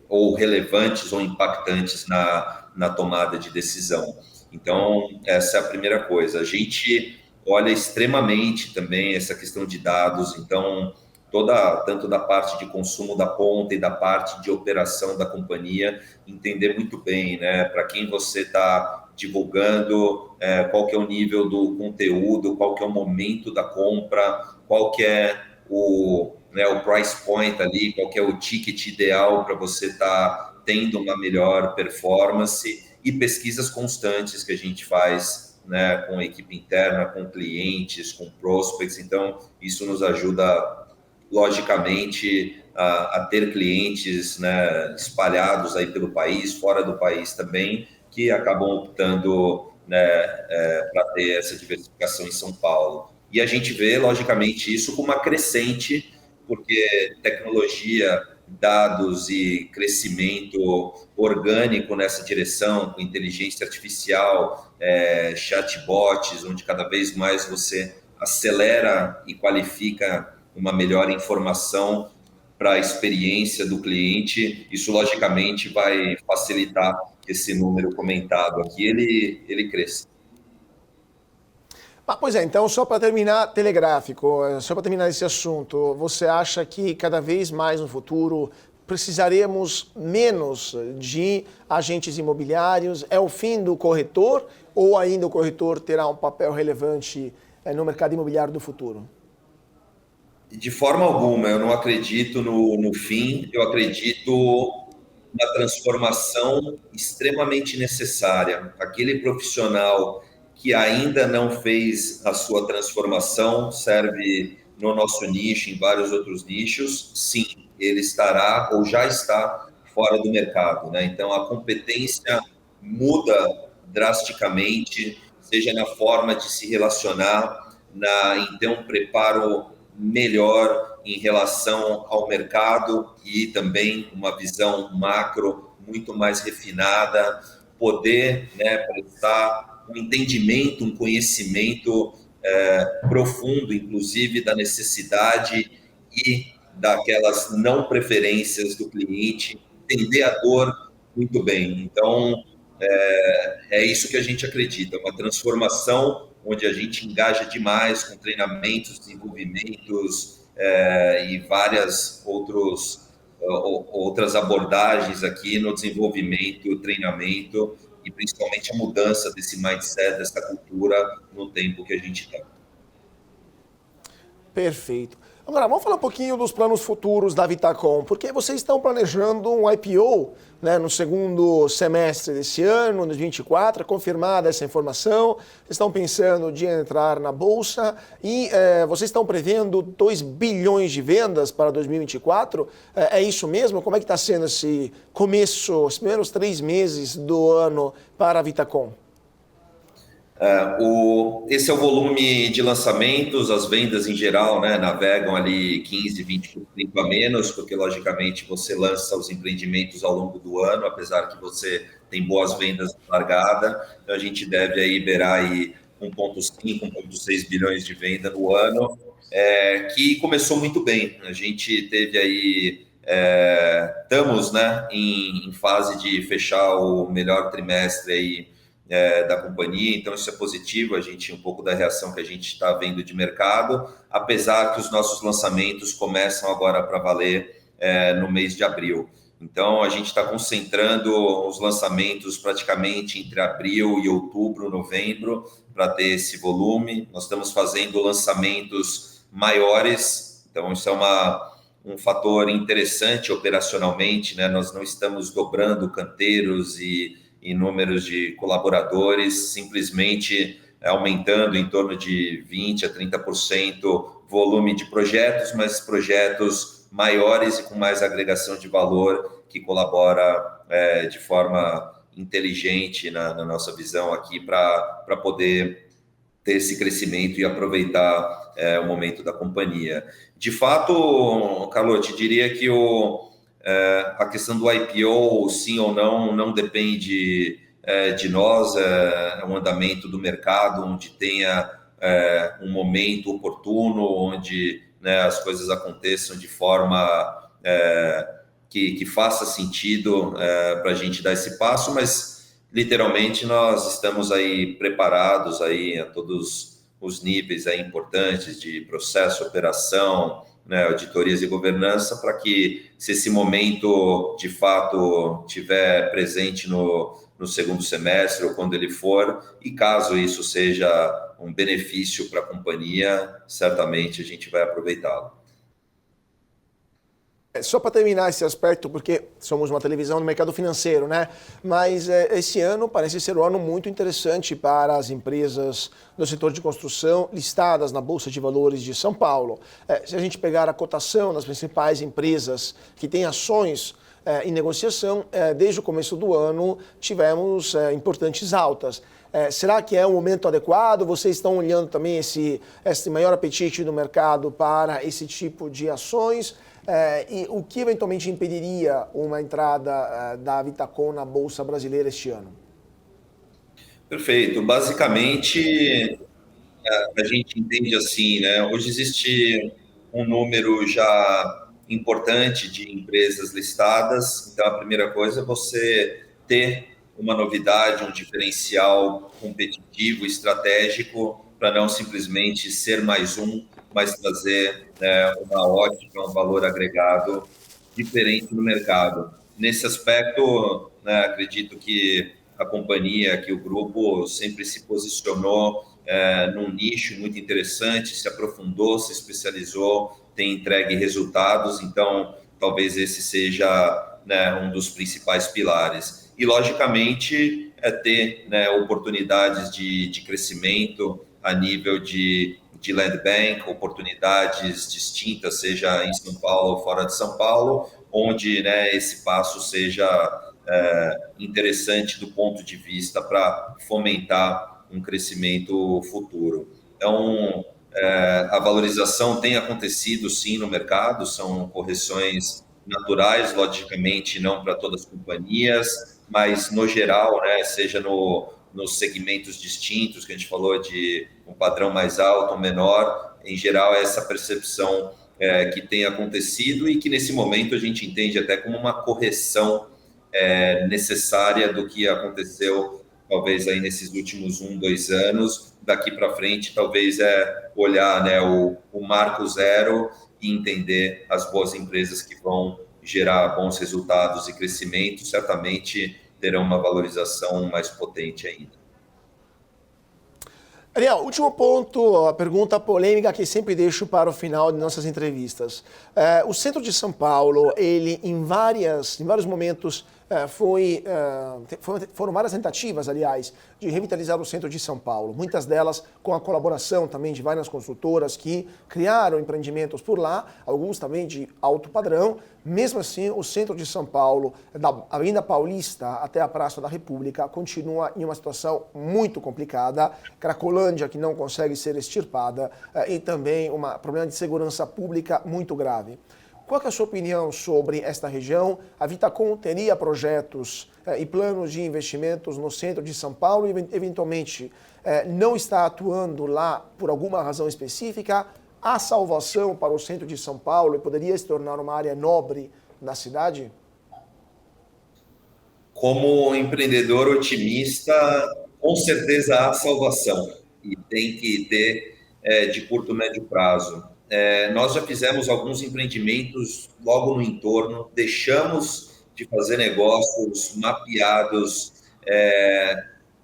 ou relevantes ou impactantes na tomada de decisão. Então, essa é a primeira coisa. A gente olha extremamente também essa questão de dados, então tanto da parte de consumo da ponta e da parte de operação da companhia, entender muito bem, né, para quem você está divulgando, qual que é o nível do conteúdo, qual que é o momento da compra, qual que é o price point ali, qual que é o ticket ideal para você estar tendo uma melhor performance e pesquisas constantes que a gente faz, né, com a equipe interna, com clientes, com prospects. Então, isso nos ajuda, logicamente, a ter clientes, né, espalhados aí pelo país, fora do país também, que acabam optando, né, para ter essa diversificação em São Paulo. E a gente vê, logicamente, isso como uma crescente, porque tecnologia, dados e crescimento orgânico nessa direção, com inteligência artificial, chatbots, onde cada vez mais você acelera e qualifica uma melhor informação para a experiência do cliente, isso logicamente vai facilitar esse número comentado aqui, ele cresce. Pois é, então só para terminar, telegráfico, só para terminar esse assunto, você acha que cada vez mais no futuro precisaremos menos de agentes imobiliários? É o fim do corretor ou ainda o corretor terá um papel relevante no mercado imobiliário do futuro? De forma alguma, eu não acredito no fim, eu acredito na transformação extremamente necessária. Aquele profissional que ainda não fez a sua transformação, serve no nosso nicho, em vários outros nichos, sim, ele estará ou já está fora do mercado, né? Então, a competência muda drasticamente, seja na forma de se relacionar, em ter um preparo melhor em relação ao mercado e também uma visão macro muito mais refinada, poder, né, prestar um entendimento, um conhecimento profundo, inclusive da necessidade e daquelas não preferências do cliente, entender a dor muito bem. Então, é isso que a gente acredita, uma transformação onde a gente engaja demais com treinamentos, desenvolvimentos e várias outras abordagens aqui no desenvolvimento, treinamento e principalmente a mudança desse mindset, dessa cultura no tempo que a gente está. Perfeito. Agora, vamos falar um pouquinho dos planos futuros da Vitacom, porque vocês estão planejando um IPO, né, no segundo semestre desse ano, 2024, confirmada essa informação, estão pensando de entrar na Bolsa e vocês estão prevendo 2 bilhões de vendas para 2024, é isso mesmo? Como é que está sendo esse começo, os primeiros 3 meses do ano para a Vitacom? Esse é o volume de lançamentos, as vendas em geral, né, navegam ali 15, 20% a menos, porque logicamente você lança os empreendimentos ao longo do ano, apesar que você tem boas vendas de largada, então a gente deve aí beirar aí 1,5, 1,6 bilhões de venda no ano, que começou muito bem. A gente teve aí, estamos, né, em fase de fechar o melhor trimestre aí da companhia, então isso é positivo, a gente, um pouco da reação que a gente está vendo de mercado, apesar que os nossos lançamentos começam agora para valer no mês de abril. Então, a gente está concentrando os lançamentos praticamente entre abril e outubro, novembro, para ter esse volume. Nós estamos fazendo lançamentos maiores, então isso é um fator interessante operacionalmente, né? Nós não estamos dobrando canteiros e números de colaboradores, simplesmente aumentando em torno de 20% a 30% volume de projetos, mas projetos maiores e com mais agregação de valor, que colabora de forma inteligente na nossa visão aqui para poder ter esse crescimento e aproveitar o momento da companhia. De fato, Carlos, te diria que a questão do IPO, sim ou não depende de nós, é um andamento do mercado, onde tenha um momento oportuno, onde, né, as coisas aconteçam de forma que faça sentido para a gente dar esse passo, mas literalmente nós estamos aí preparados aí a todos os níveis aí importantes de processo, operação, né, auditorias e governança, para que, se esse momento de fato tiver presente no segundo semestre ou quando ele for, e caso isso seja um benefício para a companhia, certamente a gente vai aproveitá-lo. Só para terminar esse aspecto, porque somos uma televisão no mercado financeiro, né? Mas esse ano parece ser um ano muito interessante para as empresas do setor de construção listadas na Bolsa de Valores de São Paulo. Se a gente pegar a cotação das principais empresas que têm ações em negociação, desde o começo do ano tivemos importantes altas. Será que é um momento adequado? Vocês estão olhando também esse maior apetite do mercado para esse tipo de ações? E o que eventualmente impediria uma entrada da Vitacom na Bolsa Brasileira este ano? Perfeito. Basicamente, a gente entende assim, né? Hoje existe um número já importante de empresas listadas. Então, a primeira coisa é você ter uma novidade, um diferencial competitivo, estratégico, para não simplesmente ser mais um, mas trazer uma ótica, um valor agregado diferente no mercado. Nesse aspecto, né, acredito que a companhia, que o grupo sempre se posicionou num nicho muito interessante, se aprofundou, se especializou tem entregue resultados, então talvez esse seja, né, um dos principais pilares. E, logicamente, ter, né, oportunidades de crescimento a nível de land bank, oportunidades distintas, seja em São Paulo ou fora de São Paulo, onde, né, esse passo seja interessante do ponto de vista para fomentar um crescimento futuro. Então, a valorização tem acontecido, sim, no mercado, são correções naturais, logicamente, não para todas as companhias, mas, no geral, né, seja nos segmentos distintos, que a gente falou de um padrão mais alto ou menor, em geral, essa percepção que tem acontecido e que, nesse momento, a gente entende até como uma correção necessária do que aconteceu, talvez, aí nesses últimos 2 anos. Daqui para frente, talvez olhar, né, o marco zero e entender as boas empresas que vão gerar bons resultados e crescimento, certamente terão uma valorização mais potente ainda. Ariel, último ponto, a pergunta polêmica que sempre deixo para o final de nossas entrevistas. O centro de São Paulo, ele em vários momentos foram várias tentativas, aliás, de revitalizar o centro de São Paulo. Muitas delas com a colaboração também de várias consultoras que criaram empreendimentos por lá, alguns também de alto padrão. Mesmo assim, o centro de São Paulo, da Avenida Paulista até a Praça da República, continua em uma situação muito complicada. Cracolândia, que não consegue ser extirpada, e também um problema de segurança pública muito grave. Qual é a sua opinião sobre esta região? A Vitacom teria projetos e planos de investimentos no centro de São Paulo e, eventualmente, não está atuando lá por alguma razão específica? Há salvação para o centro de São Paulo e poderia se tornar uma área nobre na cidade? Como empreendedor otimista, com certeza há salvação e tem que ter de curto e médio prazo. Nós já fizemos alguns empreendimentos logo no entorno, deixamos de fazer negócios mapeados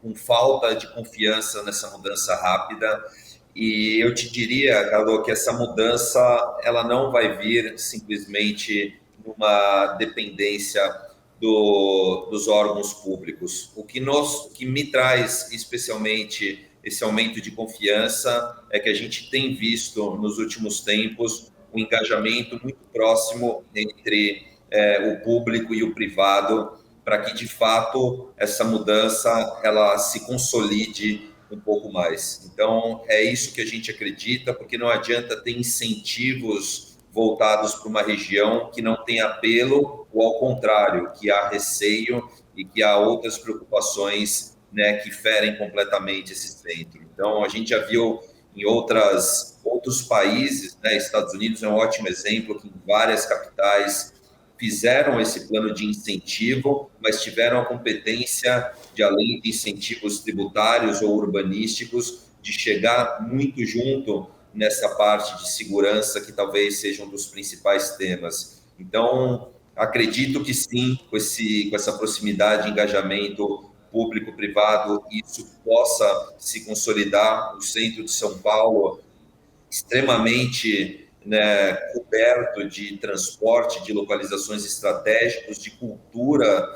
com falta de confiança nessa mudança rápida. E eu te diria, Carlos, que essa mudança ela não vai vir simplesmente numa dependência dos órgãos públicos. O que me traz especialmente esse aumento de confiança é que a gente tem visto nos últimos tempos um engajamento muito próximo entre o público e o privado para que, de fato, essa mudança ela se consolide um pouco mais. Então, é isso que a gente acredita, porque não adianta ter incentivos voltados para uma região que não tem apelo, ou ao contrário, que há receio e que há outras preocupações, né, que ferem completamente esse centro. Então, a gente já viu em outros países, né, Estados Unidos é um ótimo exemplo, que em várias capitais fizeram esse plano de incentivo, mas tiveram a competência de, além de incentivos tributários ou urbanísticos, de chegar muito junto nessa parte de segurança, que talvez seja um dos principais temas. Então, acredito que sim, com essa proximidade, engajamento público-privado, isso possa se consolidar. O centro de São Paulo, extremamente, né, coberto de transporte, de localizações estratégicas, de cultura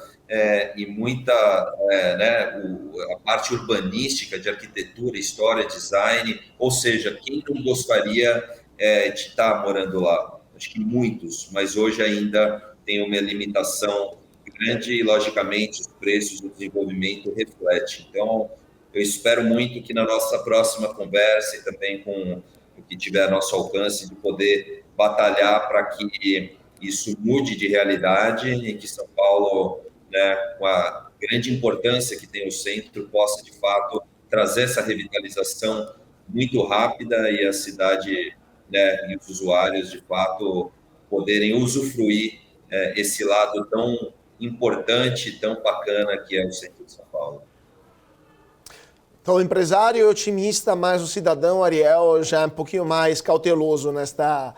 e muita a parte urbanística, de arquitetura, história, design. Ou seja, quem não gostaria de estar morando lá? Acho que muitos, mas hoje ainda tem uma limitação grande e, logicamente, os preços do desenvolvimento refletem. Então, eu espero muito que na nossa próxima conversa e também com o que tiver a nosso alcance, de poder batalhar para que isso mude de realidade e que São Paulo, né, com a grande importância que tem o centro, possa, de fato, trazer essa revitalização muito rápida e a cidade, né, e os usuários, de fato, poderem usufruir esse lado tão importante, tão bacana que é o centro de São Paulo. Então, o empresário é otimista, mas o cidadão, Ariel, já é um pouquinho mais cauteloso nesta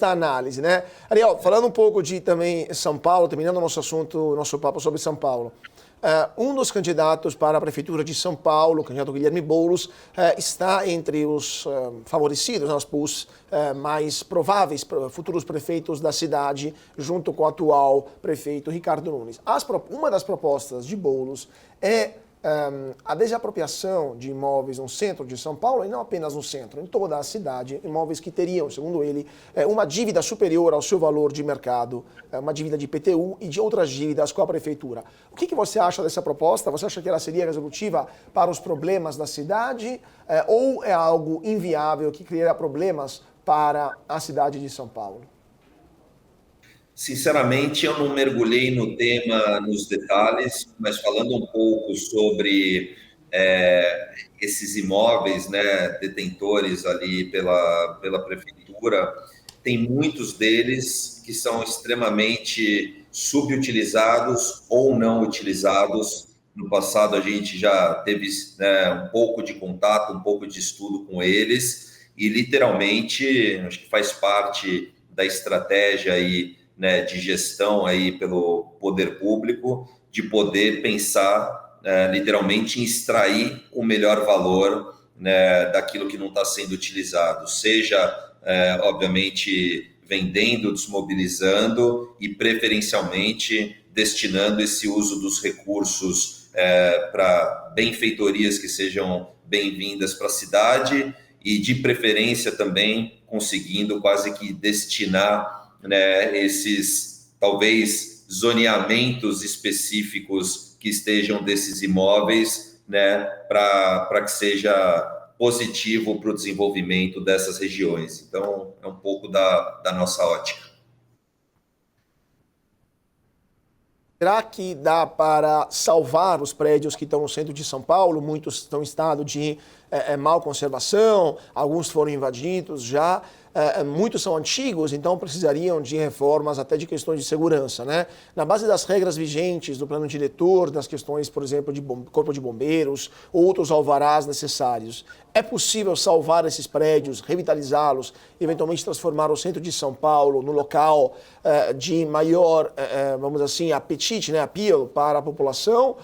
análise, né? Ariel, falando um pouco de também São Paulo, terminando o nosso assunto, nosso papo sobre São Paulo. Um dos candidatos para a Prefeitura de São Paulo, o candidato Guilherme Boulos, está entre os favorecidos, os mais prováveis futuros prefeitos da cidade, junto com o atual prefeito Ricardo Nunes. Uma das propostas de Boulos é a desapropriação de imóveis no centro de São Paulo, e não apenas no centro, em toda a cidade, imóveis que teriam, segundo ele, uma dívida superior ao seu valor de mercado, uma dívida de IPTU e de outras dívidas com a prefeitura. O que você acha dessa proposta? Você acha que ela seria resolutiva para os problemas da cidade ou é algo inviável que criará problemas para a cidade de São Paulo? Sinceramente, eu não mergulhei no tema, nos detalhes, mas falando um pouco sobre esses imóveis, né, detentores ali pela prefeitura, tem muitos deles que são extremamente subutilizados ou não utilizados. No passado, a gente já teve, né, um pouco de contato, um pouco de estudo com eles, e literalmente, acho que faz parte da estratégia aí, né, de gestão aí pelo poder público, de poder pensar literalmente em extrair o melhor valor, né, daquilo que não está sendo utilizado, seja obviamente vendendo, desmobilizando e preferencialmente destinando esse uso dos recursos para benfeitorias que sejam bem-vindas para a cidade e de preferência também conseguindo quase que destinar, né, esses talvez zoneamentos específicos que estejam desses imóveis, né, para que seja positivo para o desenvolvimento dessas regiões. Então, é um pouco da nossa ótica. Será que dá para salvar os prédios que estão no centro de São Paulo? Muitos estão em estado de má conservação, alguns foram invadidos já. Muitos são antigos, então precisariam de reformas até de questões de segurança, né? Na base das regras vigentes do plano diretor, das questões, por exemplo, de corpo de bombeiros, outros alvarás necessários, é possível salvar esses prédios, revitalizá-los, eventualmente transformar o centro de São Paulo no local de maior, vamos assim, apetite, né, appeal para a população,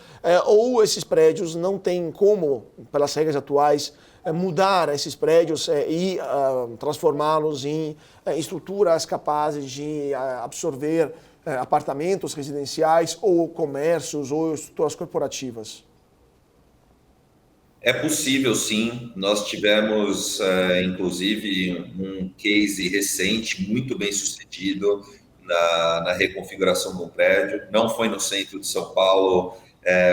ou esses prédios não têm como, pelas regras atuais, mudar esses prédios e transformá-los em estruturas capazes de absorver apartamentos residenciais ou comércios ou estruturas corporativas? É possível, sim. Nós tivemos, inclusive, um case recente, muito bem sucedido, na reconfiguração de um prédio. Não foi no centro de São Paulo,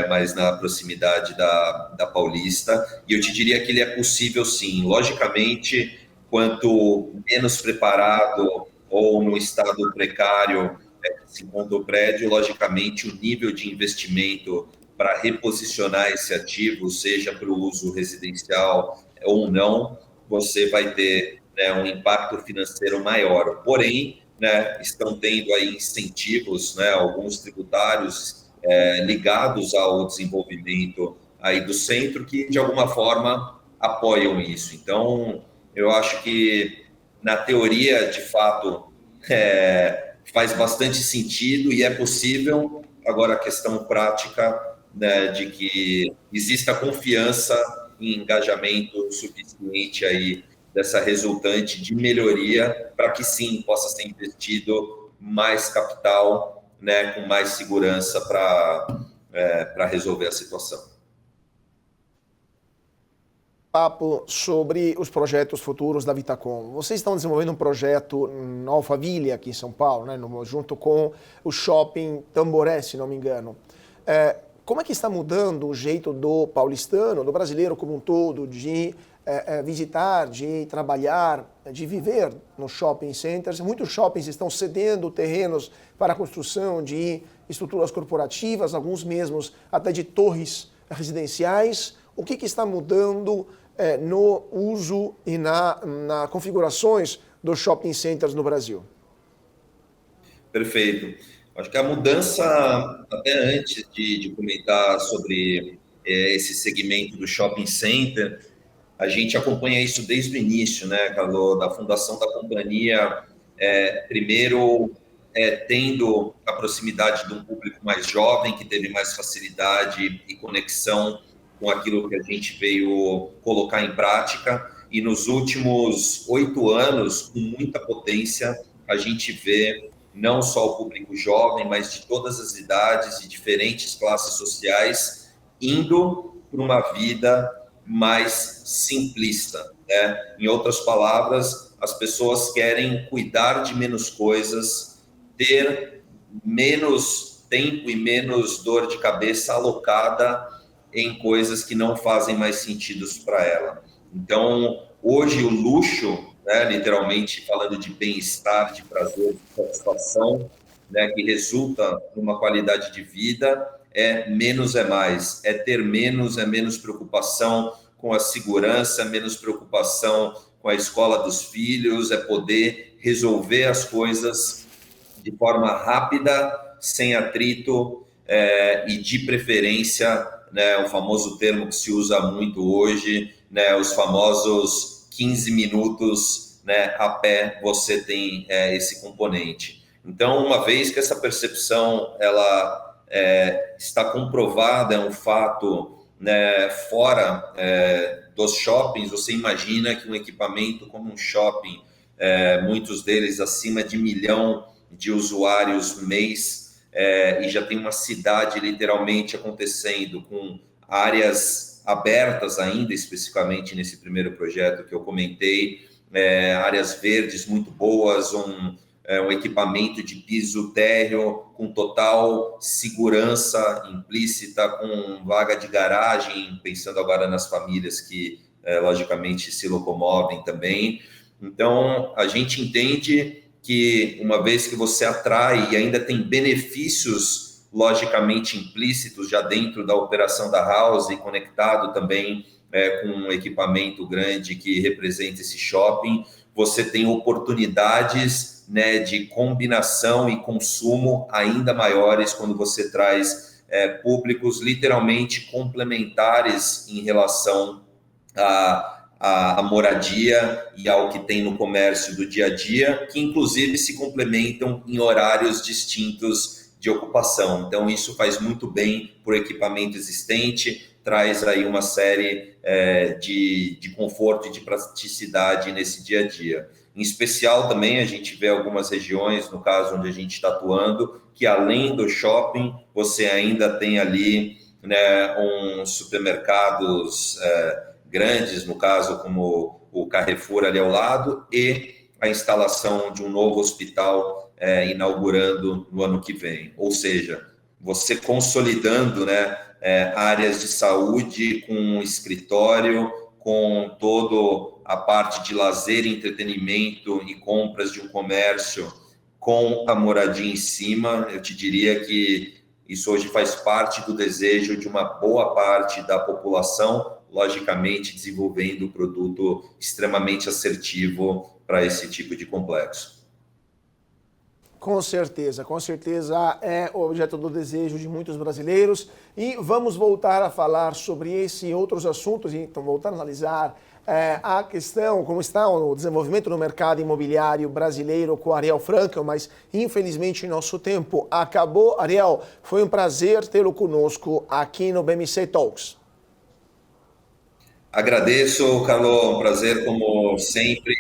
mas na proximidade da Paulista. E eu te diria que ele é possível, sim. Logicamente, quanto menos preparado ou no estado precário se encontra o prédio, logicamente, o nível de investimento para reposicionar esse ativo, seja para o uso residencial ou não, você vai ter, né, um impacto financeiro maior. Porém, né, estão tendo aí incentivos, né, alguns tributários ligados ao desenvolvimento aí do centro que, de alguma forma, apoiam isso. Então, eu acho que, na teoria, de fato, faz bastante sentido e é possível. Agora, a questão prática, né, de que exista confiança e engajamento suficiente aí dessa resultante de melhoria para que sim possa ser investido mais capital, né, com mais segurança para resolver a situação. Papo sobre os projetos futuros da Vitacom. Vocês estão desenvolvendo um projeto na Alphaville, aqui em São Paulo, né, junto com o Shopping Tamboré, se não me engano. Como é que está mudando o jeito do paulistano, do brasileiro como um todo, de visitar, de trabalhar, de viver nos shopping centers? Muitos shoppings estão cedendo terrenos para a construção de estruturas corporativas, alguns mesmos até de torres residenciais. O que está mudando no uso e na configurações dos shopping centers no Brasil? Perfeito. Acho que a mudança, até antes de comentar sobre esse segmento do shopping center, a gente acompanha isso desde o início, né, Carlos, da fundação da companhia. Primeiro, tendo a proximidade de um público mais jovem, que teve mais facilidade e conexão com aquilo que a gente veio colocar em prática. E nos últimos 8 anos, com muita potência, a gente vê não só o público jovem, mas de todas as idades e diferentes classes sociais, indo para uma vida mais simplista, né? Em outras palavras, as pessoas querem cuidar de menos coisas, ter menos tempo e menos dor de cabeça alocada em coisas que não fazem mais sentido para ela. Então, hoje o luxo, né, literalmente falando de bem-estar, de prazer, de satisfação, né, que resulta numa qualidade de vida, menos é mais, ter menos, menos preocupação com a segurança, menos preocupação com a escola dos filhos, poder resolver as coisas de forma rápida, sem atrito e de preferência, né, o famoso termo que se usa muito hoje, né, os famosos 15 minutos, né, a pé, você tem esse componente. Então, uma vez que essa percepção ela está comprovada, é um fato, né, fora dos shoppings, você imagina que um equipamento como um shopping, muitos deles acima de 1 milhão de usuários mês, e já tem uma cidade literalmente acontecendo com áreas abertas ainda, especificamente nesse primeiro projeto que eu comentei, áreas verdes muito boas, um equipamento de piso térreo com total segurança implícita, com vaga de garagem, pensando agora nas famílias que, logicamente, se locomovem também. Então, a gente entende que, uma vez que você atrai e ainda tem benefícios logicamente implícitos já dentro da operação da house e conectado também com um equipamento grande que representa esse shopping, você tem oportunidades, né, de combinação e consumo ainda maiores quando você traz públicos literalmente complementares em relação a moradia e ao que tem no comércio do dia a dia, que inclusive se complementam em horários distintos de ocupação. Então, isso faz muito bem para o equipamento existente, traz aí uma série de conforto e de praticidade nesse dia a dia. Em especial, também, a gente vê algumas regiões, no caso onde a gente está atuando, que além do shopping, você ainda tem ali, né, uns supermercados grandes, no caso, como o Carrefour ali ao lado, e a instalação de um novo hospital inaugurando no ano que vem. Ou seja, você consolidando, né, áreas de saúde com um escritório, com toda a parte de lazer, entretenimento e compras de um comércio, com a moradia em cima. Eu te diria que isso hoje faz parte do desejo de uma boa parte da população, logicamente desenvolvendo um produto extremamente assertivo para esse tipo de complexo. Com certeza é o objeto do desejo de muitos brasileiros e vamos voltar a falar sobre esse e outros assuntos, então voltar a analisar a questão, como está o desenvolvimento no mercado imobiliário brasileiro com Ariel Frankel, mas infelizmente nosso tempo acabou. Ariel, foi um prazer tê-lo conosco aqui no BMC Talks. Agradeço, Carlos, um prazer como sempre.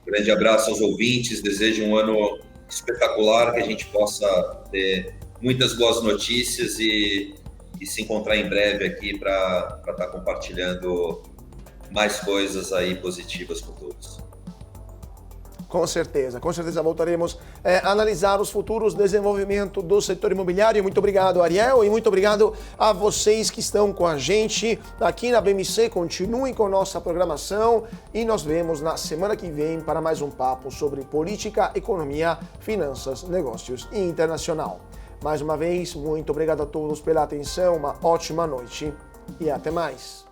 Grande abraço aos ouvintes, desejo um ano espetacular, que a gente possa ter muitas boas notícias e se encontrar em breve aqui para estar compartilhando mais coisas aí positivas com todos. Com certeza voltaremos a analisar os futuros desenvolvimentos do setor imobiliário. Muito obrigado, Ariel, e muito obrigado a vocês que estão com a gente aqui na BMC. Continuem com nossa programação e nos vemos na semana que vem para mais um papo sobre política, economia, finanças, negócios e internacional. Mais uma vez, muito obrigado a todos pela atenção, uma ótima noite e até mais.